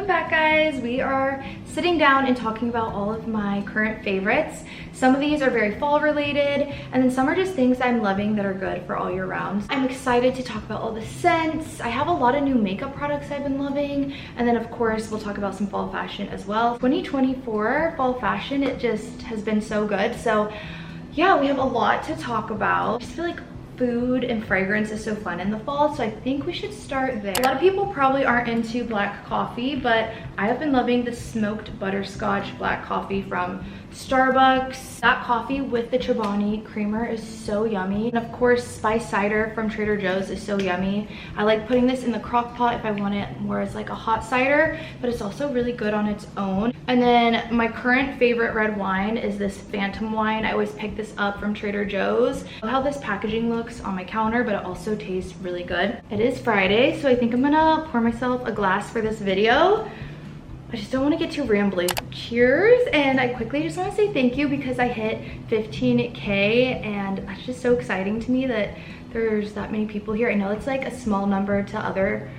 Welcome back, guys. We are sitting down and talking about all of my current favorites. Some of these are very fall related, and then some are just things I'm loving that are good for all year round. I'm excited to talk about all the scents. I have a lot of new makeup products I've been loving, and then of course we'll talk about some fall fashion as well. 2024 fall fashion, it just has been so good. So yeah, we have a lot to talk about. I just feel like food and fragrance is so fun in the fall, so I think we should start there. A lot of people probably aren't into black coffee, but I have been loving the smoked butterscotch black coffee from Starbucks. That coffee with the Chobani creamer is so yummy. And of course, spiced cider from Trader Joe's is so yummy. I like putting this in the crock pot if I want it more as like a hot cider, but it's also really good on its own. And then my current favorite red wine is this Phantom wine. I always pick this up from Trader Joe's. I love how this packaging looks on my counter, but it also tastes really good. It is Friday, so I think I'm gonna pour myself a glass for this video. I just don't want to get too rambly. Cheers. And I quickly just want to say thank you because I hit 15K, and that's just so exciting to me that there's that many people here. I know it's like a small number to other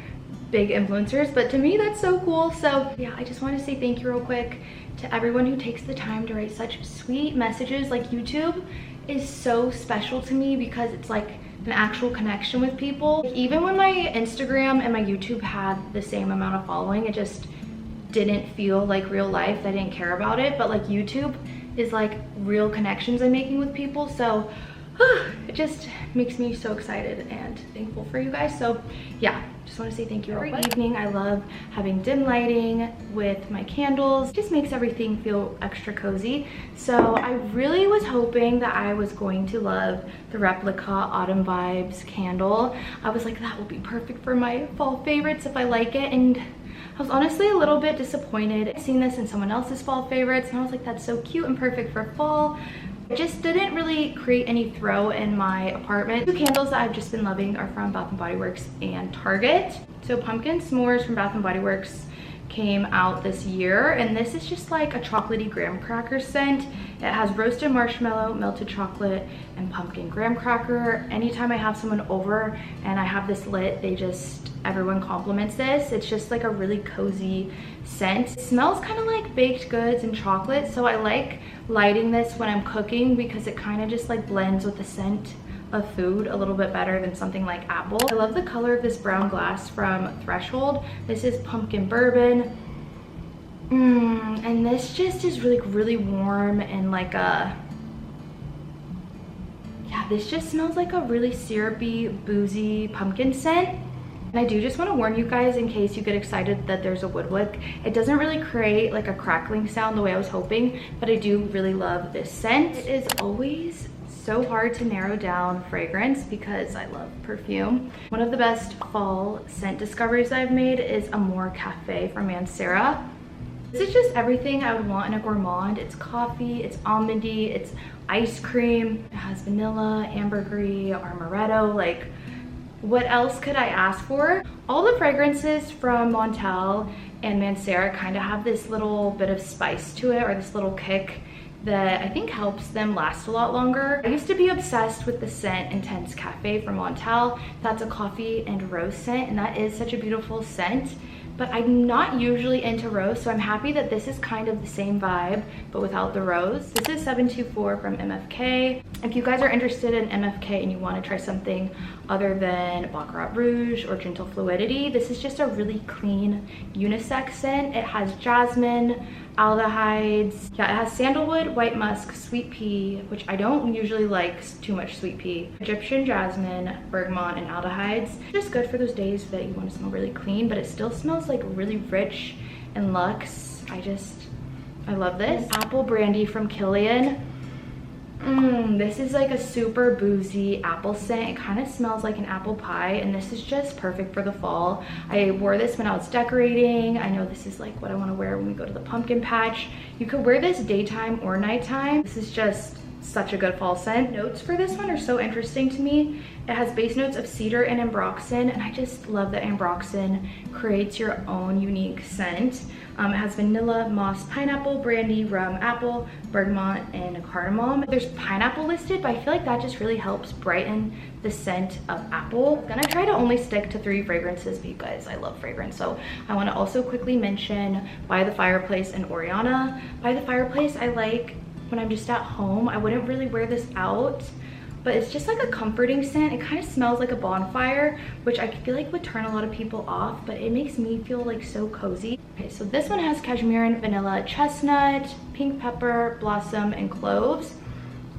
big influencers, but to me that's so cool. So yeah, I just want to say thank you real quick to everyone who takes the time to write such sweet messages. Like, YouTube is so special to me because it's like an actual connection with people. Even when my Instagram and my YouTube had the same amount of following, it just didn't feel like real life. I didn't care about it, but like YouTube is like real connections I'm making with people. So it just makes me so excited and thankful for you guys. So yeah, just want to say thank you. Every evening I love having dim lighting with my candles. It just makes everything feel extra cozy. So I really was hoping that I was going to love the Replica Autumn Vibes candle. I was like, that will be perfect for my fall favorites if I like it, and I was honestly a little bit disappointed. I've seen this in someone else's fall favorites, and I was like, that's so cute and perfect for fall. It just didn't really create any throw in my apartment. Two candles that I've just been loving are from Bath & Body Works and Target. So Pumpkin S'mores from Bath & Body Works came out this year, and this is just like a chocolatey graham cracker scent. It has roasted marshmallow, melted chocolate, and pumpkin graham cracker. Anytime I have someone over and I have this lit, everyone compliments this. It's just like a really cozy scent. It smells kind of like baked goods and chocolate, so I like lighting this when I'm cooking because it kind of just like blends with the scent of food a little bit better than something like apple. I love the color of this brown glass from Threshold. This is pumpkin bourbon. And this just is really warm and like a, yeah, this just smells like a really syrupy, boozy pumpkin scent. And I do just want to warn you guys, in case you get excited that there's a wood wick, it doesn't really create like a crackling sound the way I was hoping, but I do really love this scent. It is always so hard to narrow down fragrance because I love perfume. One of the best fall scent discoveries I've made is Amore Cafe from Mancera. This is just everything I would want in a gourmand. It's coffee, it's almondy, it's ice cream, it has vanilla, ambergris, amaretto. Like, what else could I ask for? All the fragrances from Montel and Mancera kind of have this little bit of spice to it, or this little kick that I think helps them last a lot longer. I used to be obsessed with the scent Intense Cafe from Montel. That's a coffee and rose scent, and that is such a beautiful scent. But I'm not usually into rose, so I'm happy that this is kind of the same vibe, but without the rose. This is 724 from MFK. If you guys are interested in MFK and you want to try something other than Baccarat Rouge or Gentle Fluidity, this is just a really clean unisex scent. It has jasmine, aldehydes. Yeah, it has sandalwood, white musk, sweet pea, which I don't usually like too much sweet pea, Egyptian jasmine, bergamot, and aldehydes. Just good for those days that you want to smell really clean, but it still smells like really rich and luxe. I love this. Apple Brandy from Kilian. This is like a super boozy apple scent. It kind of smells like an apple pie, and this is just perfect for the fall. I wore this when I was decorating. I know this is like what I want to wear when we go to the pumpkin patch. You could wear this daytime or nighttime. This is just such a good fall scent. Notes for this one are so interesting to me. It has base notes of cedar and ambroxan, and I just love that ambroxan creates your own unique scent. It has vanilla, moss, pineapple, brandy, rum, apple, bergamot, and cardamom. There's pineapple listed, but I feel like that just really helps brighten the scent of apple. I'm gonna try to only stick to 3 fragrances because I love fragrance. So I wanna also quickly mention By the Fireplace and Oriana. By the Fireplace I like when I'm just at home. I wouldn't really wear this out, but it's just like a comforting scent. It kind of smells like a bonfire, which I feel like would turn a lot of people off, but it makes me feel like so cozy. Okay, so this one has cashmere and vanilla, chestnut, pink pepper, blossom, and cloves,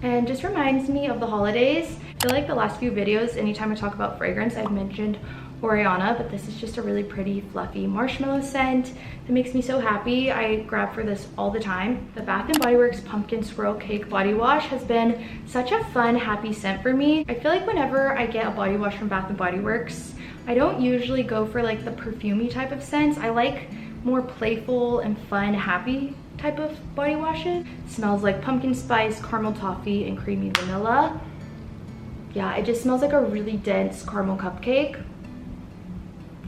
and just reminds me of the holidays. I feel like the last few videos, anytime I talk about fragrance, I've mentioned Oriana, but this is just a really pretty fluffy marshmallow scent that makes me so happy. I grab for this all the time. The Bath & Body Works Pumpkin Swirl Cake Body Wash has been such a fun, happy scent for me. I feel like whenever I get a body wash from Bath & Body Works, I don't usually go for like the perfumey type of scents. I like more playful and fun, happy type of body washes. It smells like pumpkin spice, caramel toffee, and creamy vanilla. Yeah, it just smells like a really dense caramel cupcake,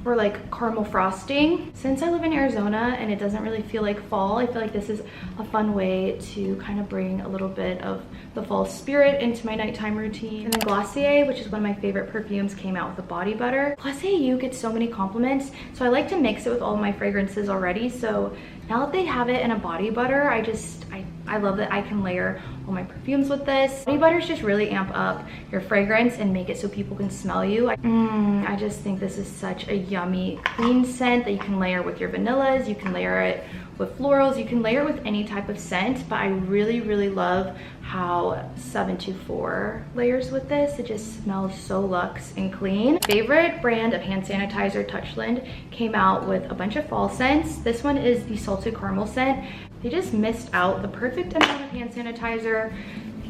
or like caramel frosting. Since I live in Arizona and it doesn't really feel like fall, I feel like this is a fun way to kind of bring a little bit of the fall spirit into my nighttime routine. And then Glossier, which is one of my favorite perfumes, came out with a body butter. Glossier You gets so many compliments, so I like to mix it with all my fragrances already. So now that they have it in a body butter, I love that I can layer all my perfumes with this. Body butters just really amp up your fragrance and make it so people can smell you. I just think this is such a yummy, clean scent that you can layer with your vanillas, you can layer it with florals, you can layer it with any type of scent, but I really, really love how 724 layers with this. It just smells so luxe and clean. Favorite brand of hand sanitizer, Touchland, came out with a bunch of fall scents. This one is the salted caramel scent. They just missed out the perfect amount of hand sanitizer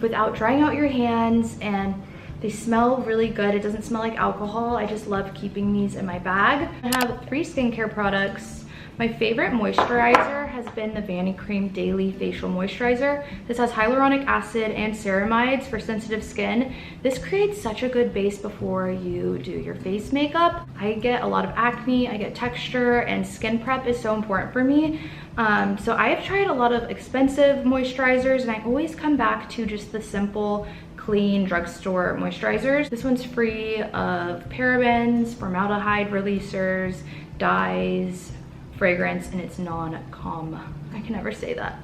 without drying out your hands, and they smell really good. It doesn't smell like alcohol. I just love keeping these in my bag. I have 3 skincare products. My favorite moisturizer has been the Vanicream Daily Facial Moisturizer. This has hyaluronic acid and ceramides for sensitive skin. This creates such a good base before you do your face makeup. I get a lot of acne, I get texture, and skin prep is so important for me. So I have tried a lot of expensive moisturizers, and I always come back to just the simple, clean drugstore moisturizers. This one's free of parabens, formaldehyde releasers, dyes, fragrance, and it's I can never say that.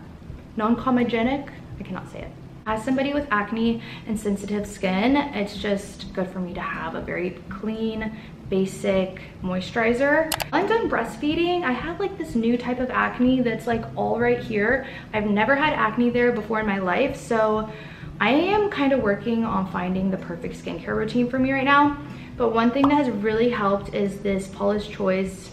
Non-comedogenic, I cannot say it. As somebody with acne and sensitive skin, it's just good for me to have a very clean, basic moisturizer. I'm done breastfeeding. I have like this new type of acne that's like all right here. I've never had acne there before in my life, so I am kind of working on finding the perfect skincare routine for me right now. But one thing that has really helped is this Paula's Choice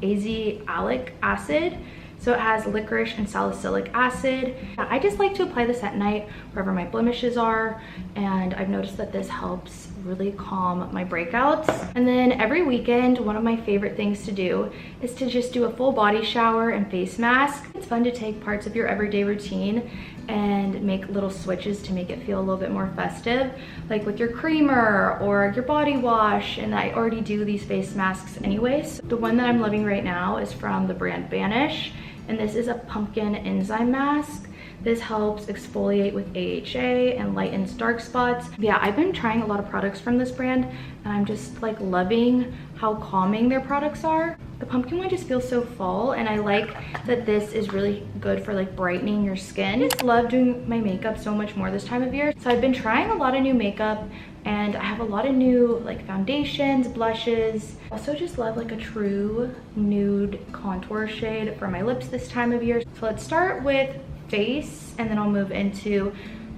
azelaic acid. So it has licorice and salicylic acid. I just like to apply this at night wherever my blemishes are, and I've noticed that this helps really calm my breakouts. And then every weekend, one of my favorite things to do is to just do a full body shower and face mask. It's fun to take parts of your everyday routine and make little switches to make it feel a little bit more festive, like with your creamer or your body wash. And I already do these face masks anyways. The one that I'm loving right now is from the brand Banish, and this is a pumpkin enzyme mask. This helps exfoliate with AHA and lightens dark spots. Yeah, I've been trying a lot of products from this brand, and I'm just like loving how calming their products are. The pumpkin one just feels so fall, and I like that this is really good for like brightening your skin. I just love doing my makeup so much more this time of year. So I've been trying a lot of new makeup, and I have a lot of new like foundations, blushes. Also just love like a true nude contour shade for my lips this time of year. So let's start with face, and then I'll move into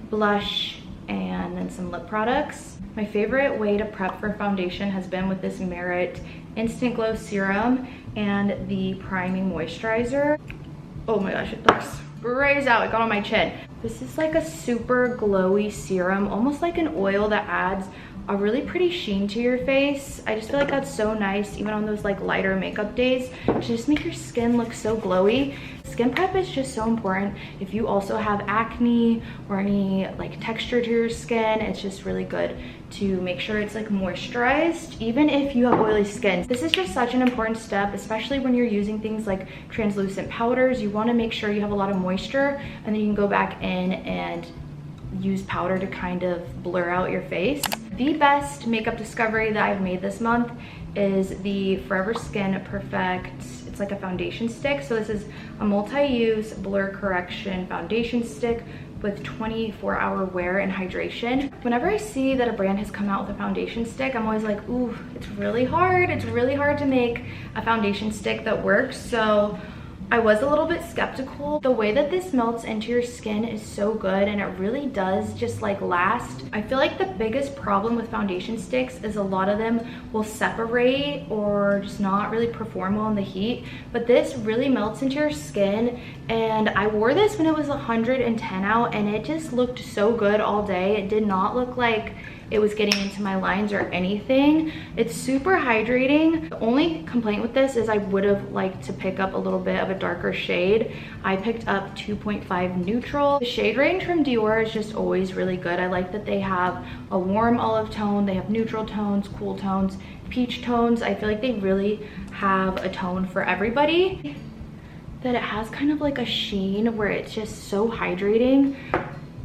blush and then some lip products. My favorite way to prep for foundation has been with this Merit Instant Glow Serum and the Priming Moisturizer. Oh my gosh, it like sprays out. It got on my chin. This is like a super glowy serum, almost like an oil that adds a really pretty sheen to your face. I just feel like that's so nice, even on those like lighter makeup days, to just make your skin look so glowy. Skin prep is just so important. If you also have acne or any like texture to your skin, it's just really good to make sure it's like moisturized, even if you have oily skin. This is just such an important step, especially when you're using things like translucent powders. You want to make sure you have a lot of moisture, and then you can go back in and use powder to kind of blur out your face. The best makeup discovery that I've made this month is the Forever Skin Perfect. It's like a foundation stick. So this is a multi-use blur correction foundation stick with 24-hour wear and hydration. Whenever I see that a brand has come out with a foundation stick, I'm always like, ooh, it's really hard. It's really hard to make a foundation stick that works. So I was a little bit skeptical. The way that this melts into your skin is so good, and it really does just like last. I feel like the biggest problem with foundation sticks is a lot of them will separate or just not really perform well in the heat, but this really melts into your skin. And I wore this when it was 110 out, and it just looked so good all day. It did not look like it was getting into my lines or anything. It's super hydrating. The only complaint with this is I would have liked to pick up a little bit of a darker shade. I picked up 2.5 neutral. The shade range from Dior is just always really good. I like that they have a warm olive tone, they have neutral tones, cool tones, peach tones. I feel like they really have a tone for everybody. That it has kind of like a sheen where it's just so hydrating,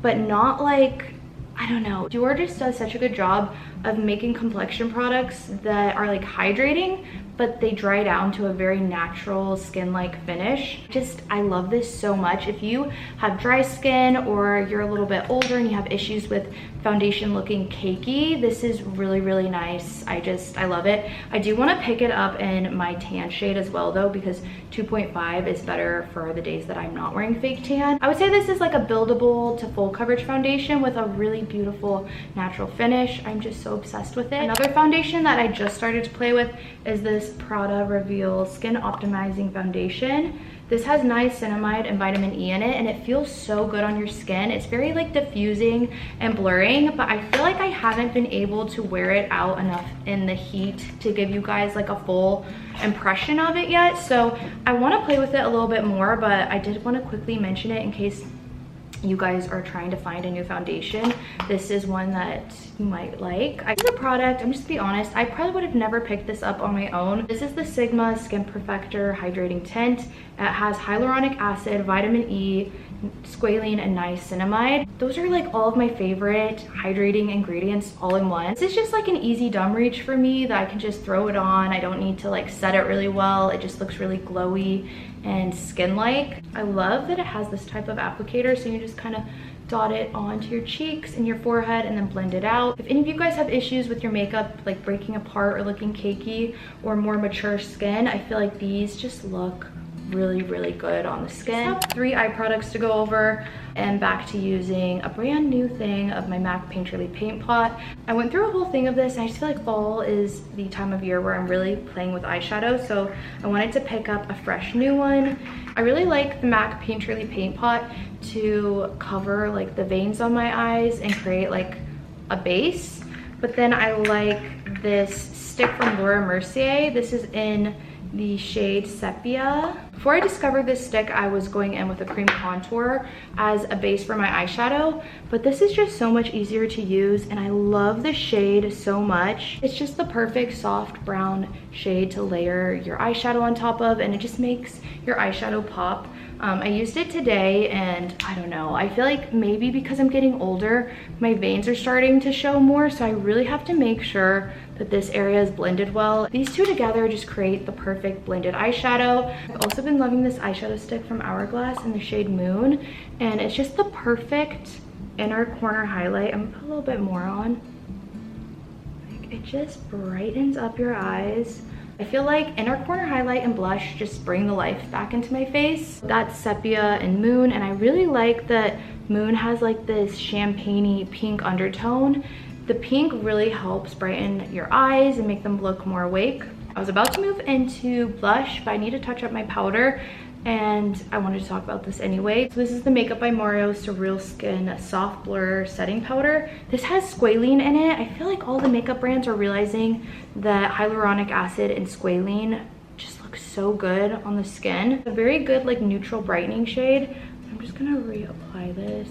but not like, I don't know. Dior just does such a good job of making complexion products that are like hydrating, but they dry down to a very natural skin-like finish. I love this so much. If you have dry skin or you're a little bit older and you have issues with foundation looking cakey, this is really, really nice. I love it. I do want to pick it up in my tan shade as well though, because 2.5 is better for the days that I'm not wearing fake tan. I would say this is like a buildable to full coverage foundation with a really beautiful natural finish. I'm just so obsessed with it. Another foundation that I just started to play with is this Prada Reveal Skin Optimizing Foundation. This has niacinamide and vitamin E in it, and it feels so good on your skin. It's very like diffusing and blurring, but I feel like I haven't been able to wear it out enough in the heat to give you guys like a full impression of it yet. So I want to play with it a little bit more, but I did want to quickly mention it in case you guys are trying to find a new foundation. This is one that you might like. This is a product, I'm just to be honest, I probably would have never picked this up on my own. This is the Sigma Skin Perfector Hydrating Tint. It has hyaluronic acid, vitamin E, squalene, and niacinamide. Those are like all of my favorite hydrating ingredients all in one. This is just like an easy dumb reach for me that I can just throw it on. I don't need to like set it really well. It just looks really glowy and skin-like. I love that it has this type of applicator, so you just kind of dot it onto your cheeks and your forehead and then blend it out. If any of you guys have issues with your makeup like breaking apart or looking cakey or more mature skin, I feel like these just look really, really good on the skin. I have 3 eye products to go over, and back to using a brand new thing of my MAC Painterly Paint Pot. I went through a whole thing of this, and I just feel like fall is the time of year where I'm really playing with eyeshadow, so I wanted to pick up a fresh new one. I really like the MAC Painterly Paint Pot to cover like the veins on my eyes and create like a base, but then I like this stick from Laura Mercier. This is in the shade Sepia. Before I discovered this stick, I was going in with a cream contour as a base for my eyeshadow, but this is just so much easier to use, and I love the shade so much. It's just the perfect soft brown shade to layer your eyeshadow on top of, and it just makes your eyeshadow pop. I used it today, and I don't know, I feel like maybe because I'm getting older, my veins are starting to show more, so I really have to make sure that this area is blended well. These two together just create the perfect blended eyeshadow. I've also been loving this eyeshadow stick from Hourglass in the shade Moon, and it's just the perfect inner corner highlight. I'm gonna put a little bit more on. Like, it just brightens up your eyes. I feel like inner corner highlight and blush just bring the life back into my face. That's Sepia and Moon, and I really like that Moon has like this champagne-y pink undertone. The pink really helps brighten your eyes and make them look more awake. I was about to move into blush, but I need to touch up my powder. and I wanted to talk about this anyway. So this is the Makeup by Mario Surreal Skin Soft Blur Setting Powder. This has squalene in it. I feel like all the makeup brands are realizing that hyaluronic acid and squalene just look so good on the skin. A very good like neutral brightening shade. I'm just gonna reapply this.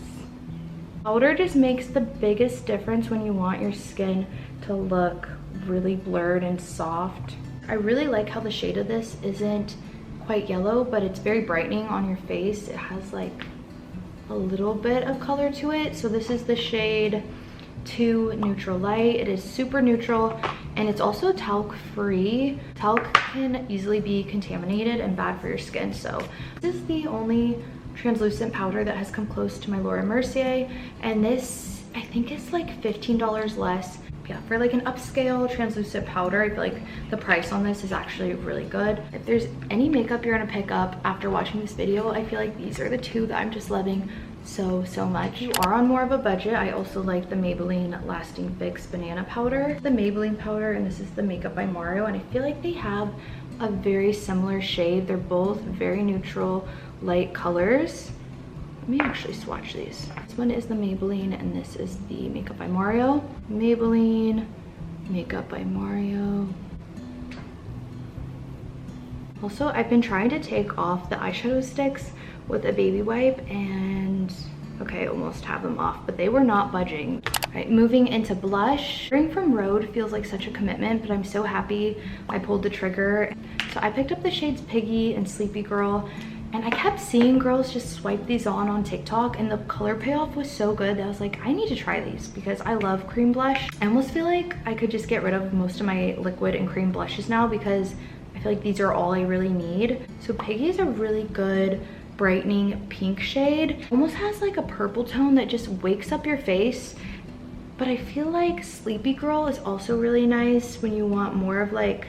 Powder just makes the biggest difference when you want your skin to look really blurred and soft. I really like how the shade of this isn't quite yellow, but it's very brightening on your face. It has like a little bit of color to it. So this is the shade 2 Neutral Light. It is super neutral, and it's also talc free. Talc can easily be contaminated and bad for your skin. So this is the only translucent powder that has come close to my Laura Mercier, and this I think is like $15 less. Yeah, for like an upscale translucent powder, I feel like the price on this is actually really good. If there's any makeup you're gonna pick up after watching this video, I feel like these are the two that I'm just loving so much. If you are on more of a budget, I also like the Maybelline Lasting Fix Banana Powder. The Maybelline powder, and this is the Makeup by Mario, and I feel like they have a very similar shade. They're both very neutral, light colors. Let me actually swatch these. This one is the Maybelline, and this is the Makeup by Mario. Maybelline, Makeup by Mario. Also, I've been trying to take off the eyeshadow sticks with a baby wipe, and okay, I almost have them off, but they were not budging. All right, moving into blush. Spring from Rhode feels like such a commitment, but I'm so happy I pulled the trigger. So I picked up the shades Piggy and Sleepy Girl, and I kept seeing girls just swipe these on TikTok, and the color payoff was so good that I was like, I need to try these because I love cream blush. I almost feel like I could just get rid of most of my liquid and cream blushes now because I feel like these are all I really need. So Piggy is a really good brightening pink shade. Almost has like a purple tone that just wakes up your face. But I feel like Sleepy Girl is also really nice when you want more of like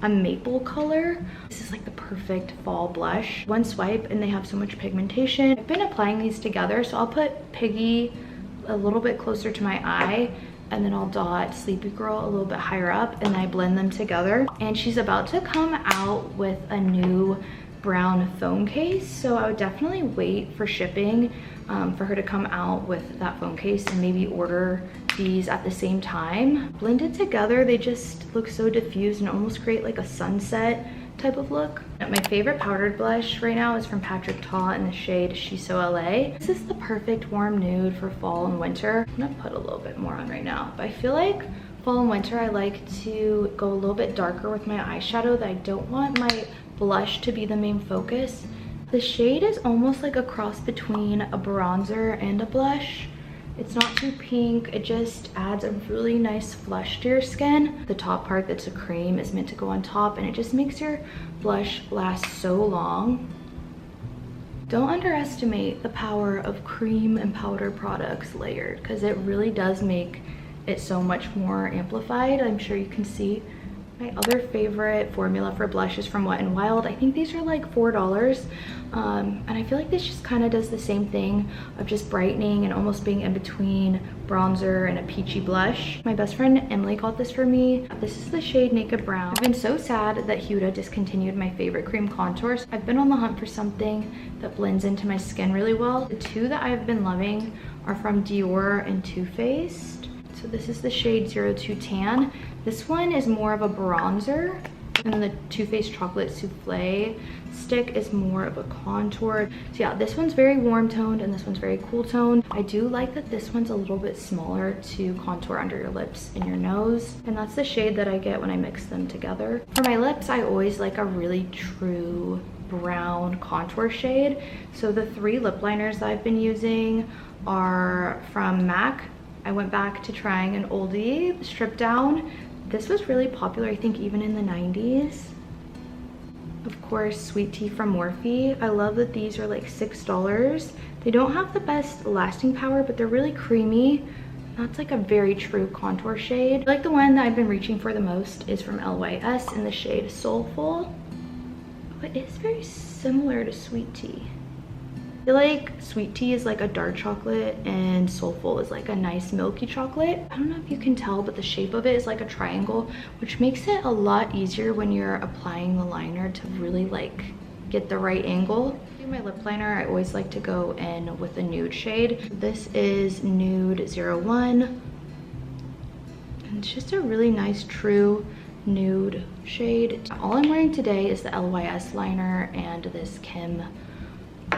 a maple color. This is like the perfect fall blush. One swipe and they have so much pigmentation. I've been applying these together, so I'll put Piggy a little bit closer to my eye, and then I'll dot Sleepy Girl a little bit higher up, and I blend them together. And she's about to come out with a new brown phone case, so I would definitely wait for shipping for her to come out with that phone case, and maybe order these at the same time. Blended together, they just look so diffused and almost create like a sunset type of look. My favorite powdered blush right now is from Patrick Ta in the shade She's So LA. This is the perfect warm nude for fall and winter. I'm gonna put a little bit more on right now, but I feel like fall and winter I like to go a little bit darker with my eyeshadow, that I don't want my blush to be the main focus. The shade is almost like a cross between a bronzer and a blush. It's not too pink, it just adds a really nice flush to your skin. The top part that's a cream is meant to go on top, and it just makes your blush last so long. Don't underestimate the power of cream and powder products layered, because it really does make it so much more amplified. I'm sure you can see. My other favorite formula for blush is from Wet n Wild. I think these are like $4. And I feel like this just kind of does the same thing of just brightening and almost being in between bronzer and a peachy blush. My best friend Emily got this for me. This is the shade Naked Brown. I've been so sad that Huda discontinued my favorite cream contours. I've been on the hunt for something that blends into my skin really well. The two that I've been loving are from Dior and Too Faced. So this is the shade 02 Tan. This one is more of a bronzer, and then the Too Faced Chocolate Souffle stick is more of a contour. So yeah, this one's very warm toned and this one's very cool toned. I do like that this one's a little bit smaller to contour under your lips and your nose, and that's the shade that I get when I mix them together. For my lips, I always like a really true brown contour shade. So the 3 lip liners that I've been using are from MAC. I went back to trying an oldie, Strip Down. This was really popular, I think even in the 90s. Of course, Sweet Tea from Morphe. I love that these are like $6. They don't have the best lasting power, but they're really creamy. That's like a very true contour shade. Like the one that I've been reaching for the most is from LYS in the shade Soulful. But it is very similar to Sweet Tea. I feel like Sweet Tea is like a dark chocolate and Soulful is like a nice milky chocolate. I don't know if you can tell, but the shape of it is like a triangle, which makes it a lot easier when you're applying the liner to really like get the right angle. My lip liner, I always like to go in with a nude shade. This is Nude 01. And it's just a really nice true nude shade. All I'm wearing today is the LYS liner and this Kim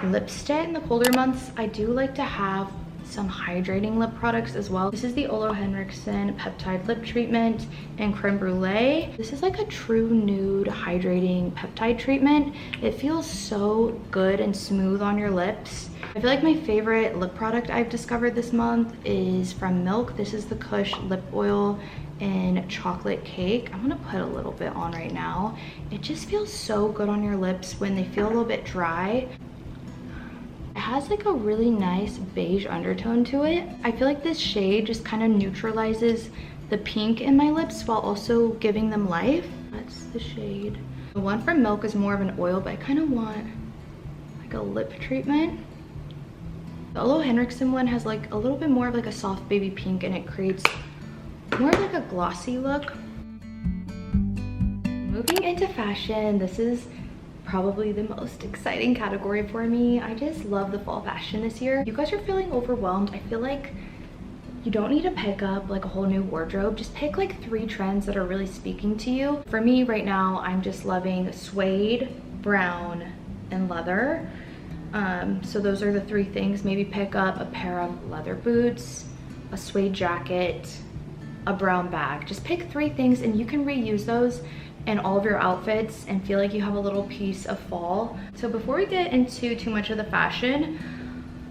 lipstick. In the colder months, I do like to have some hydrating lip products as well. This is the Ole Henriksen Peptide Lip Treatment in Creme Brulee. This is like a true nude hydrating peptide treatment. It feels so good and smooth on your lips. I feel like my favorite lip product I've discovered this month is from Milk. This is the Kush Lip Oil in Chocolate Cake. I'm gonna put a little bit on right now. It just feels so good on your lips when they feel a little bit dry. It has like a really nice beige undertone to it. I feel like this shade just kind of neutralizes the pink in my lips while also giving them life. That's the shade. The one from Milk is more of an oil, but I kind of want like a lip treatment. The Ole Henriksen one has like a little bit more of like a soft baby pink, and it creates more of like a glossy look. Moving into fashion, this is probably the most exciting category for me. I just love the fall fashion this year. You guys are feeling overwhelmed. I feel like you don't need to pick up like a whole new wardrobe. Just pick like 3 trends that are really speaking to you. For me right now, I'm just loving suede, brown, and leather. So those are the 3 things. Maybe pick up a pair of leather boots, a suede jacket, a brown bag. Just pick 3 things and you can reuse those in all of your outfits and feel like you have a little piece of fall. So before we get into too much of the fashion,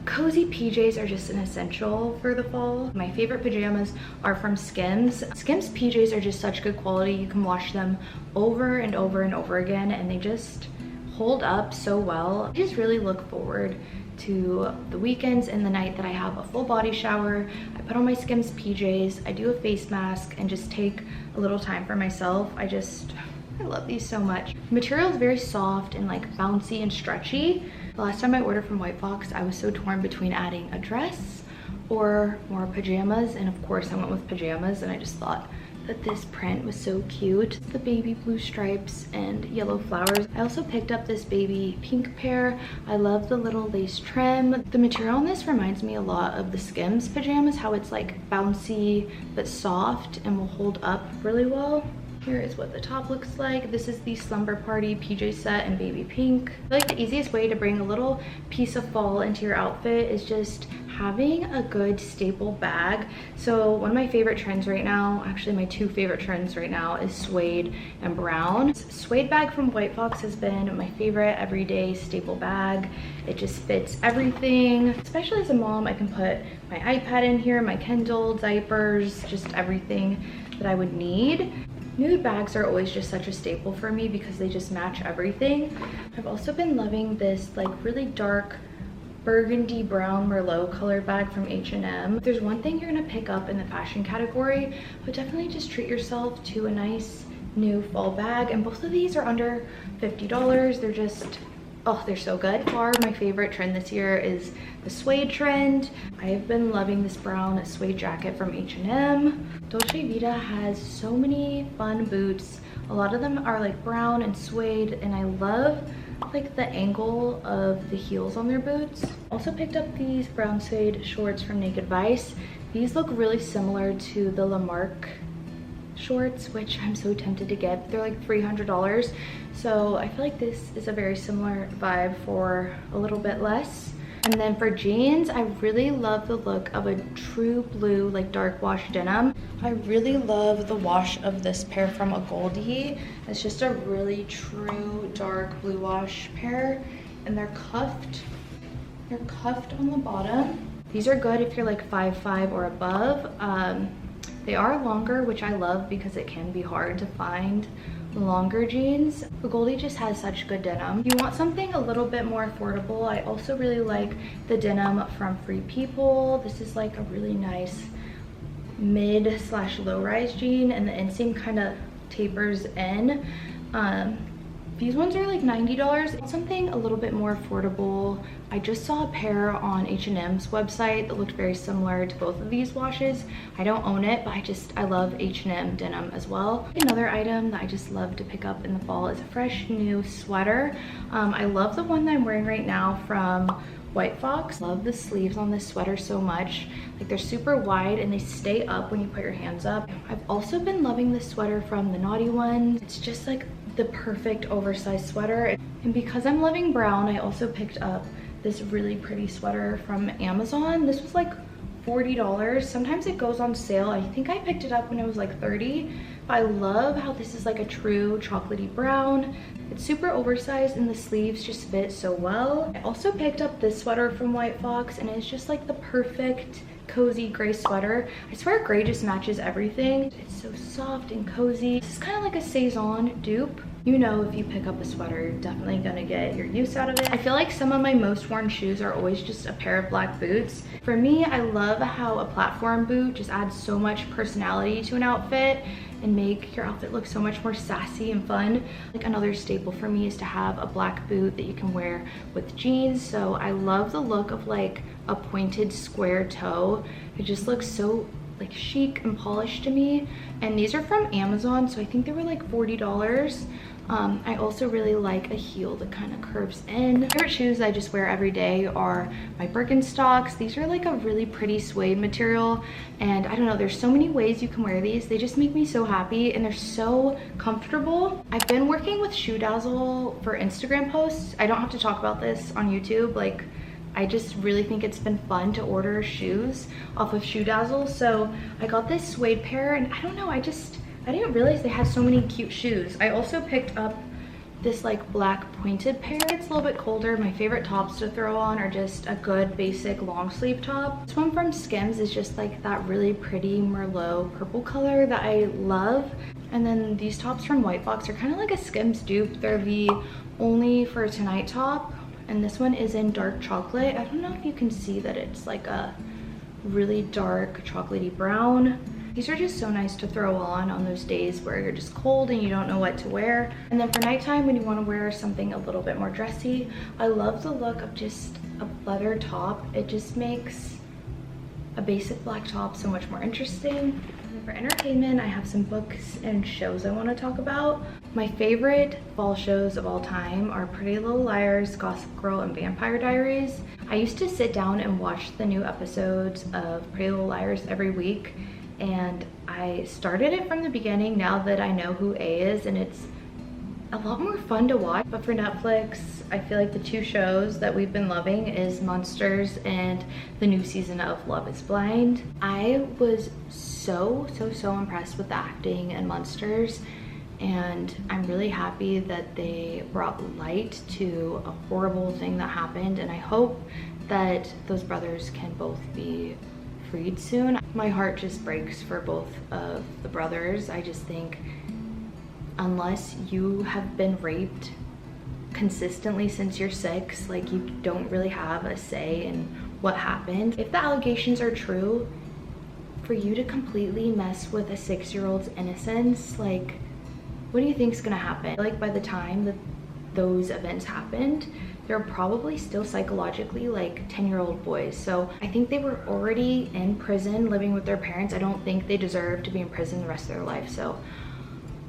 cozy PJs are just an essential for the fall. My favorite pajamas are from Skims. Skims PJs are just such good quality. You can wash them over and over and over again, and they just hold up so well. I just really look forward to the weekends and the night that I have a full body shower. I put on my Skims PJs, I do a face mask, and just take a little time for myself. I love these so much. The material is very soft and like bouncy and stretchy. The last time I ordered from White Fox, I was so torn between adding a dress or more pajamas, and of course I went with pajamas, and I just thought that this print was so cute. The baby blue stripes and yellow flowers. I also picked up this baby pink pair. I love the little lace trim. The material on this reminds me a lot of the Skims pajamas, how it's like bouncy but soft and will hold up really well. Here is what the top looks like. This is the Slumber Party PJ set in baby pink. I feel like the easiest way to bring a little piece of fall into your outfit is just having a good staple bag. So one of my favorite trends right now, actually my 2 favorite trends right now, is suede and brown. Suede bag from White Fox has been my favorite everyday staple bag. It just fits everything. Especially as a mom, I can put my iPad in here, my Kindle, diapers, just everything that I would need. Nude bags are always just such a staple for me because they just match everything. I've also been loving this like really dark burgundy brown Merlot colored bag from H&M. If there's one thing you're gonna pick up in the fashion category, but definitely just treat yourself to a nice new fall bag. And both of these are under $50. They're just, oh, they're so good. Far my favorite trend this year is the suede trend. I have been loving this brown suede jacket from H&M. Dolce Vita has so many fun boots. A lot of them are like brown and suede, and I love like the angle of the heels on their boots. Also picked up these brown suede shorts from Naked Vice. These look really similar to the Lamarque shorts, which I'm so tempted to get. They're like $300. So I feel like this is a very similar vibe for a little bit less. And then for jeans, I really love the look of a true blue, like dark wash denim. I really love the wash of this pair from Agolde. It's just a really true dark blue wash pair, and they're cuffed. They're cuffed on the bottom. These are good if you're like 5'5" or above. They are longer, which I love because it can be hard to find longer jeans. Agolde just has such good denim. If you want something a little bit more affordable, I also really like the denim from Free People. This is like a really nice mid/low rise jean, and the inseam kind of tapers in. These ones are like $90. Something a little bit more affordable. I just saw a pair on H&M's website that looked very similar to both of these washes. I don't own it, but I love H&M denim as well. Another item that I just love to pick up in the fall is a fresh new sweater. I love the one that I'm wearing right now from White Fox. Love the sleeves on this sweater so much. Like, they're super wide and they stay up when you put your hands up. I've also been loving this sweater from the Naughty Ones. It's just like the perfect oversized sweater. And because I'm loving brown, I also picked up this really pretty sweater from Amazon. This was like $40. Sometimes it goes on sale. I think I picked it up when it was like $30. But I love how this is like a true chocolatey brown. It's super oversized and the sleeves just fit so well. I also picked up this sweater from White Fox and it's just like the perfect cozy gray sweater. I swear gray just matches everything. It's so soft and cozy. This is kind of like a Maison dupe. You know, if you pick up a sweater, you're definitely gonna get your use out of it. I feel like some of my most worn shoes are always just a pair of black boots. For me, I love how a platform boot just adds so much personality to an outfit and make your outfit look so much more sassy and fun. Like, another staple for me is to have a black boot that you can wear with jeans. So I love the look of like a pointed square toe. It just looks so like chic and polished to me. And these are from Amazon, so I think they were like $40. I also really like a heel that kind of curves in. My favorite shoes I just wear every day are my Birkenstocks. These are like a really pretty suede material, and I don't know, there's so many ways you can wear these. They just make me so happy and they're so comfortable. I've been working with Shoedazzle for Instagram posts. I don't have to talk about this on YouTube. Like, I just really think it's been fun to order shoes off of Shoedazzle. So I got this suede pair and I don't know, I didn't realize they had so many cute shoes. I also picked up this like black pointed pair. It's a little bit colder. My favorite tops to throw on are just a good basic long sleeve top. This one from Skims is just like that really pretty Merlot purple color that I love. And then these tops from White Fox are kind of like a Skims dupe. They're the only for tonight top. And this one is in dark chocolate. I don't know if you can see that it's like a really dark chocolatey brown. These are just so nice to throw on those days where you're just cold and you don't know what to wear. And then for nighttime, when you want to wear something a little bit more dressy, I love the look of just a leather top. It just makes a basic black top so much more interesting. And for entertainment, I have some books and shows I want to talk about. My favorite fall shows of all time are Pretty Little Liars, Gossip Girl, and Vampire Diaries. I used to sit down and watch the new episodes of Pretty Little Liars every week, and I started it from the beginning now that I know who A is, and it's a lot more fun to watch. But for Netflix, I feel like the two shows that we've been loving is Monsters and the new season of Love is Blind. I was so impressed with the acting in Monsters, and I'm really happy that they brought light to a horrible thing that happened, and I hope that those brothers can both be freed soon. My heart just breaks for both of the brothers. I just think unless you have been raped consistently since you're 6, like, you don't really have a say in what happened. If the allegations are true, for you to completely mess with a 6-year-old's innocence, like, what do you think is gonna happen? Like, by the time that those events happened, they're probably still psychologically like 10-year-old boys. So I think they were already in prison living with their parents. I don't think they deserve to be in prison the rest of their life. So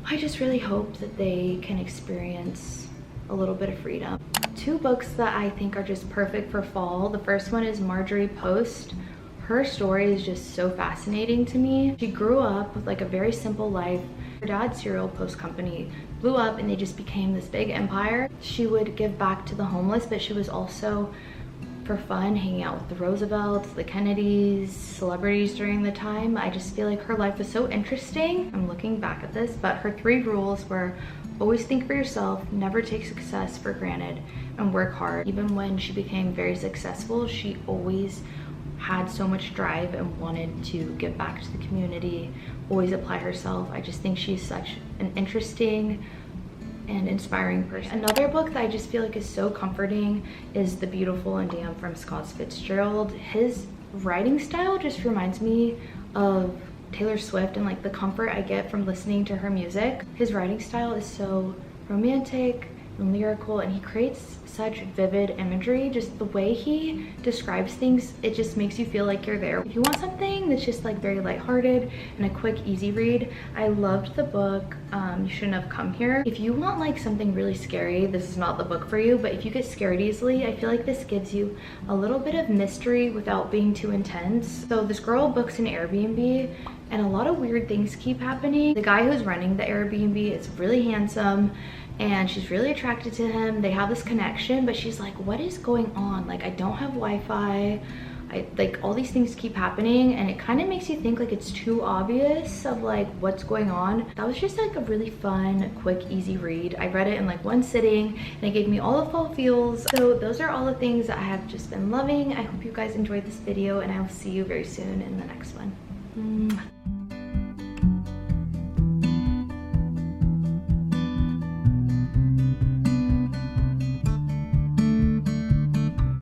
I just really hope that they can experience a little bit of freedom. 2 books that I think are just perfect for fall. The first one is Marjorie Post. Her story is just so fascinating to me. She grew up with like a very simple life. Her dad's cereal post company blew up and they just became this big empire. She would give back to the homeless, but she was also, for fun, hanging out with the Roosevelts, the Kennedys, celebrities during the time. I just feel like her life was so interesting. I'm looking back at this, but her 3 rules were always think for yourself, never take success for granted, and work hard. Even when she became very successful, she always had so much drive and wanted to give back to the community, always apply herself. I just think she's such an interesting and inspiring person. Another book that I just feel like is so comforting is The Beautiful and Damned from Scott Fitzgerald. His writing style just reminds me of Taylor Swift and like the comfort I get from listening to her music. His writing style is so romantic and lyrical, and he creates such vivid imagery. Just the way he describes things, it just makes you feel like you're there. If you want something that's just like very lighthearted and a quick easy read, I loved the book You Shouldn't Have Come Here. If you want like something really scary, this is not the book for you, but if you get scared easily, I feel like this gives you a little bit of mystery without being too intense. So this girl books an Airbnb and a lot of weird things keep happening. The guy who's running the Airbnb is really handsome and she's really attracted to him. They have this connection, but she's like, what is going on? Like, I don't have Wi-Fi. Like all these things keep happening, and it kind of makes you think like it's too obvious of like what's going on. That was just like a really fun, quick, easy read. I read it in like one sitting and it gave me all the fall feels. So those are all the things that I have just been loving. I hope you guys enjoyed this video, and I will see you very soon in the next one. Mwah.